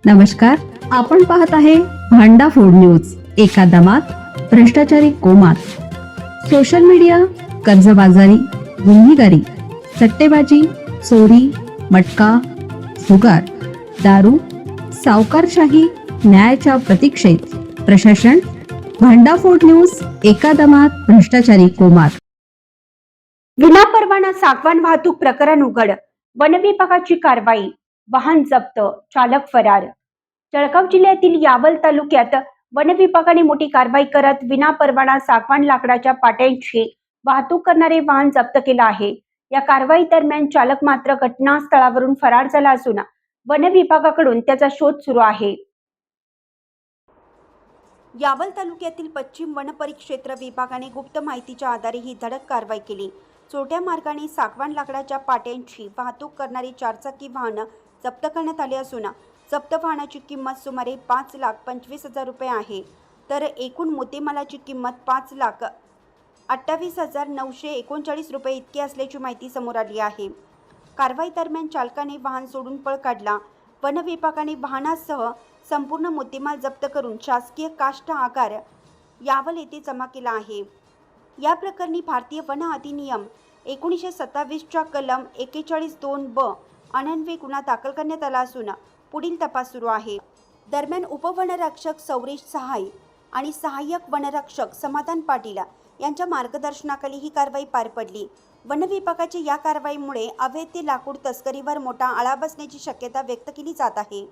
नमस्कार, आपण पाहत आहे भांडा फोड न्यूज. एका दमात भ्रष्टाचारी कोमात. सोशल मीडिया, कर्जबाजारी, गुन्हेगारी, सट्टेबाजी, चोरी, मटका, जुगार, दारू, सावकारशाही, न्यायाच्या प्रतीक्षेत प्रशासन. भांडाफोड न्यूज. एका दमात भ्रष्टाचारी कोमात. विनापरवाना सागवान वाहतूक प्रकरण उघड. वन विभागाची कारवाई. वाहन जप्त, चालक फरार. जळगाव जिल्ह्यातील यावल तालुक्यात वन विभागाने मोठी कारवाई करत विनापरवाना सागवान लाकडाच्या पाट्यांची वाहतूक करणारे वाहन जप्त केलं आहे. या कारवाई दरम्यान चालक मात्र घटनास्थळावरून फरार झाला असून वन विभागाकडून त्याचा शोध सुरू आहे. यावल तालुक्यातील पश्चिम वन परिक्षेत्र विभागाने गुप्त माहितीच्या आधारे ही धडक कारवाई केली. चोरट्या मार्गाने सागवान लाकडाच्या पाट्यांची वाहतूक करणारी चारचाकी वाहनं जप्त करण्यात आली असून जप्त वाहनाची किंमत सुमारे 5,25,000 रुपये आहे. तर एकूण मुद्देमालाची किंमत 5,28,939 रुपये इतकी असल्याची माहिती समोर आली आहे. कारवाई दरम्यान चालकाने वाहन सोडून पळ काढला. वन विभागाने वाहनासह संपूर्ण मुद्देमाल जप्त करून शासकीय काष्ठ आगार यावल येथे जमा केला आहे. या प्रकरणी भारतीय वन अधिनियम 1927च्या कलम 41(2)(ब) अन्वये गुन्हा दाखल करण्यात आला असून पुढील तपास सुरू आहे. दरम्यान उपवनरक्षक सौरेश सहाय आणि सहाय्यक वनरक्षक समाधान पाटील यांच्या मार्गदर्शनाखाली ही कारवाई पार पडली. वन विभागाच्या या कारवाईमुळे अवैध लाकूड तस्करीवर मोठा आळा बसण्याची शक्यता व्यक्त केली जात आहे.